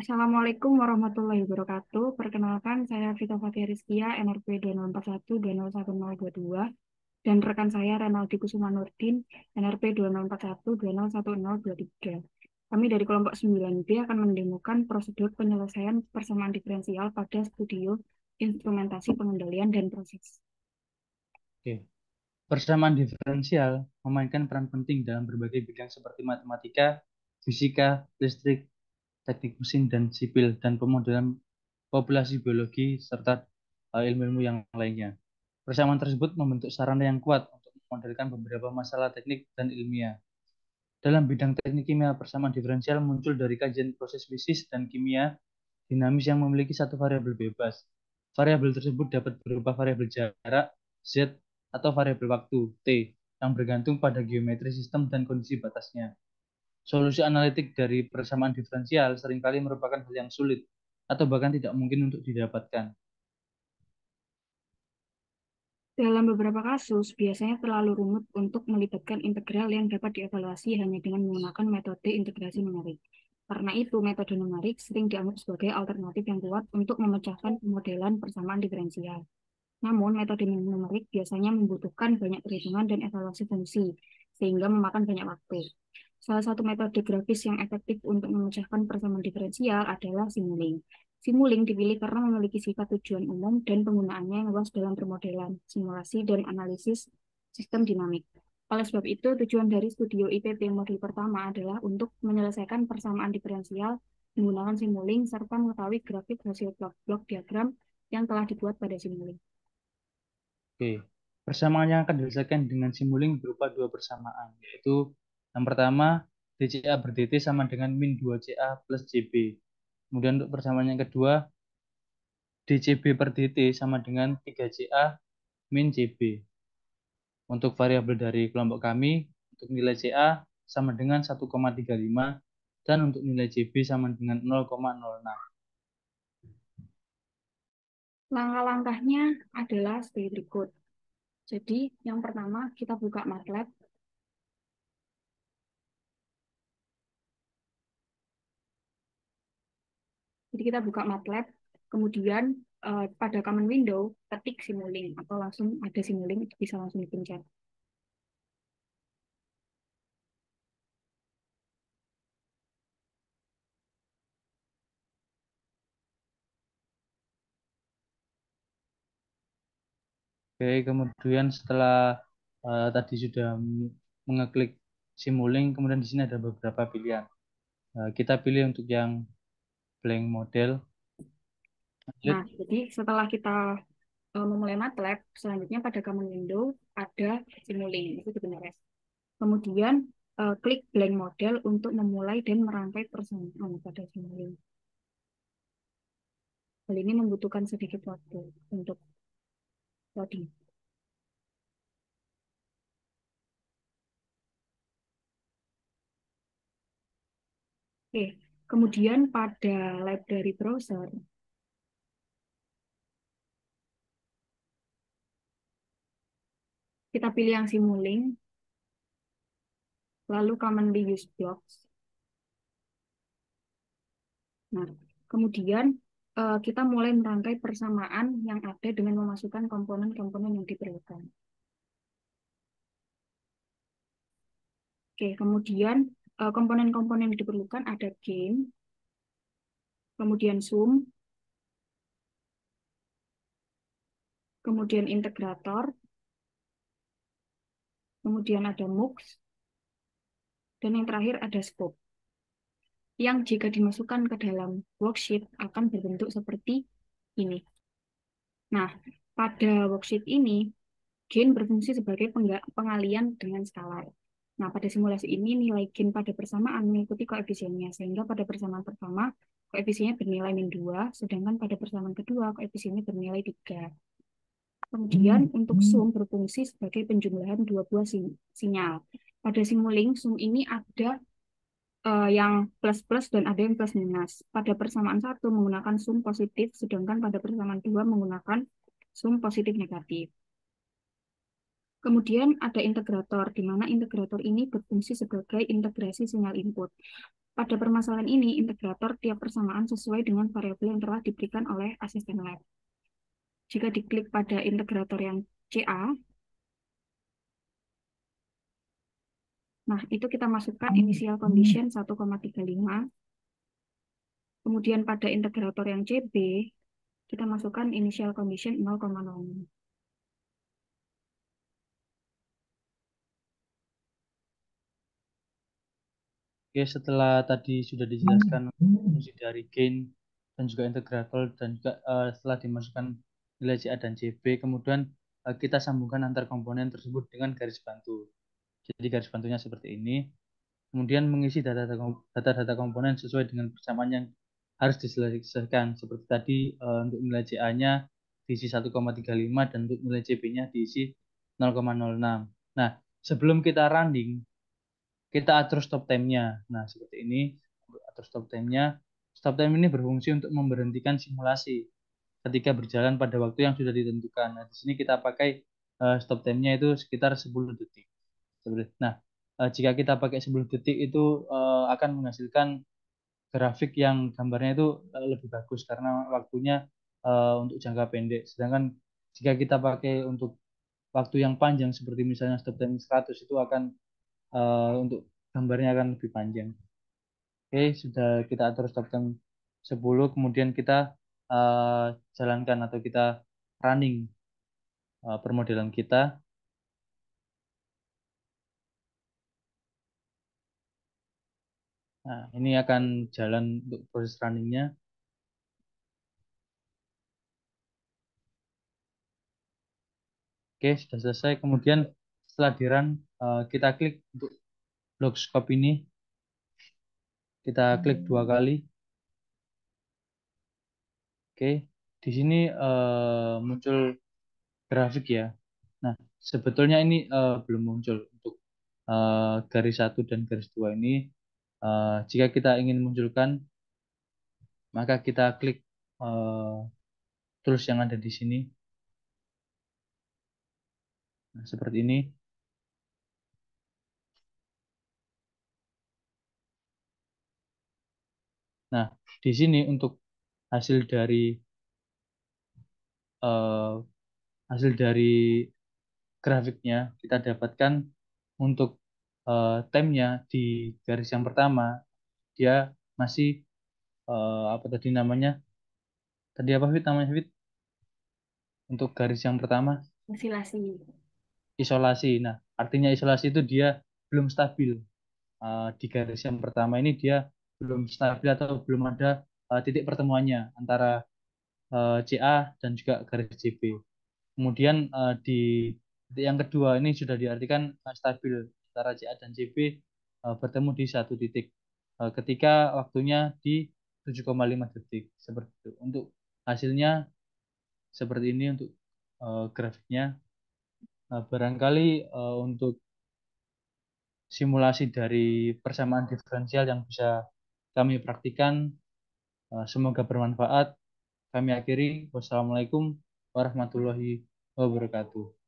Assalamualaikum warahmatullahi wabarakatuh. Perkenalkan, saya Vita Fatia Rizkia, NRP 2041-201022, dan rekan saya Renaldi Kusuma Nurdin, NRP 2041-201023. Kami dari kelompok 9B akan mendemokan prosedur penyelesaian persamaan diferensial pada studio instrumentasi pengendalian dan proses. Oke. Persamaan diferensial memainkan peran penting dalam berbagai bidang seperti matematika, fisika, listrik, teknik mesin dan sipil, dan pemodelan populasi biologi, serta ilmu-ilmu yang lainnya. Persamaan tersebut membentuk sarana yang kuat untuk memodelkan beberapa masalah teknik dan ilmiah. Dalam bidang teknik kimia, persamaan diferensial muncul dari kajian proses fisis dan kimia dinamis yang memiliki satu variabel bebas. Variabel tersebut dapat berupa variabel jarak, Z, atau variabel waktu, T, yang bergantung pada geometri sistem dan kondisi batasnya. Solusi analitik dari persamaan diferensial seringkali merupakan hal yang sulit atau bahkan tidak mungkin untuk didapatkan. Dalam beberapa kasus, biasanya terlalu rumit untuk melibatkan integral yang dapat dievaluasi hanya dengan menggunakan metode integrasi numerik. Karena itu, metode numerik sering dianggap sebagai alternatif yang kuat untuk memecahkan pemodelan persamaan diferensial. Namun, metode numerik biasanya membutuhkan banyak perhitungan dan evaluasi fungsi, sehingga memakan banyak waktu. Salah satu metode grafis yang efektif untuk memecahkan persamaan diferensial adalah Simulink. Simulink dipilih karena memiliki sifat tujuan umum dan penggunaannya yang luas dalam permodelan, simulasi, dan analisis sistem dinamik. Oleh sebab itu, tujuan dari studio IPP modul pertama adalah untuk menyelesaikan persamaan diferensial menggunakan Simulink serta mengetahui grafik hasil blok-blok diagram yang telah dibuat pada Simulink. Oke. Persamaan yang akan diselesaikan dengan Simulink berupa dua persamaan, yaitu yang pertama, DCA ber DT sama dengan min 2CA plus CB. Kemudian untuk persamaan yang kedua, DCB per DT sama dengan 3CA min CB. Untuk variabel dari kelompok kami, untuk nilai CA sama dengan 1,35 dan untuk nilai CB sama dengan 0,06. Langkah-langkahnya adalah sebagai berikut. Jadi, yang pertama kita buka MATLAB. Jadi kita buka MATLAB, kemudian pada command window ketik Simulink atau langsung ada Simulink bisa langsung dipencet. Oke, kemudian setelah tadi sudah mengeklik Simulink, kemudian di sini ada beberapa pilihan. Kita pilih untuk yang blank model. Nah, Lanjut. jadi setelah kita memulai MATLAB, selanjutnya pada command window ada Simulink, itu dibenares. Kemudian klik blank model untuk memulai dan merangkai persamaan pada Simulink. Hal ini membutuhkan sedikit waktu untuk loading. Oke, kemudian pada library browser, kita pilih yang Simulink, lalu commonly used blocks. Nah, kemudian kita mulai merangkai persamaan yang ada dengan memasukkan komponen-komponen yang diperlukan. Oke, kemudian komponen-komponen yang diperlukan ada gain, kemudian sum, kemudian integrator, kemudian ada mux, dan yang terakhir ada scope. Yang jika dimasukkan ke dalam worksheet akan berbentuk seperti ini. Nah, pada worksheet ini, gain berfungsi sebagai pengalian dengan skalar. Nah, pada simulasi ini nilai gain pada persamaan mengikuti koefisiennya, sehingga pada persamaan pertama koefisiennya bernilai min 2, sedangkan pada persamaan kedua koefisiennya bernilai 3. Kemudian untuk sum berfungsi sebagai penjumlahan dua buah sinyal. Pada Simulink, sum ini ada yang plus-plus dan ada yang plus-minus. Pada persamaan satu menggunakan sum positif, sedangkan pada persamaan dua menggunakan sum positif negatif. Kemudian ada integrator, di mana integrator ini berfungsi sebagai integrasi sinyal input. Pada permasalahan ini, integrator tiap persamaan sesuai dengan variabel yang telah diberikan oleh asisten lab. Jika diklik pada integrator yang CA, nah itu kita masukkan initial condition 1,35. Kemudian pada integrator yang CB, kita masukkan initial condition 0,0. Oke, setelah tadi sudah dijelaskan fungsi dari gain dan juga integrator dan juga setelah dimasukkan nilai CA dan CB, kemudian kita sambungkan antar komponen tersebut dengan garis bantu. Jadi garis bantunya seperti ini. Kemudian mengisi data-data komponen sesuai dengan persamaan yang harus diselesaikan. Seperti tadi untuk nilai CA-nya diisi 1,35 dan untuk nilai CB-nya diisi 0,06. Nah, sebelum kita running, kita atur stop time-nya. Nah, seperti ini. Atur stop time-nya. Stop time ini berfungsi untuk memberhentikan simulasi ketika berjalan pada waktu yang sudah ditentukan. Nah, di sini kita pakai stop time-nya itu sekitar 10 detik. Nah, jika kita pakai 10 detik itu akan menghasilkan grafik yang gambarnya itu lebih bagus karena waktunya untuk jangka pendek. Sedangkan jika kita pakai untuk waktu yang panjang seperti misalnya stop time 100 itu akan untuk gambarnya akan lebih panjang. Oke, sudah kita atur stop time 10, kemudian kita uh, jalankan atau kita running permodelan kita. Nah, ini akan jalan untuk proses runningnya. Oke, sudah selesai. Kemudian setelah di run, kita klik untuk log scope ini. Kita klik 2 kali. Oke, di sini muncul grafik ya. Nah, sebetulnya ini belum muncul untuk garis 1 dan garis 2 ini. Jika kita ingin munculkan, maka kita klik tools yang ada di sini. Nah, seperti ini. Nah, di sini untuk hasil dari eh, hasil dari grafiknya kita dapatkan untuk temnya di garis yang pertama dia masih apa tadi namanya tadi apa Fit namanya Fit untuk garis yang pertama Osilasi. isolasi. Nah, artinya isolasi itu dia belum stabil. Di garis yang pertama ini dia belum stabil atau belum ada titik pertemuannya antara CA dan juga garis CB. Kemudian di titik yang kedua ini sudah diartikan stabil antara CA dan CB bertemu di satu titik ketika waktunya di 7,5 detik seperti itu. Untuk hasilnya seperti ini untuk grafiknya. Barangkali untuk simulasi dari persamaan diferensial yang bisa kami praktikan semoga bermanfaat. Kami akhiri. Wassalamualaikum warahmatullahi wabarakatuh.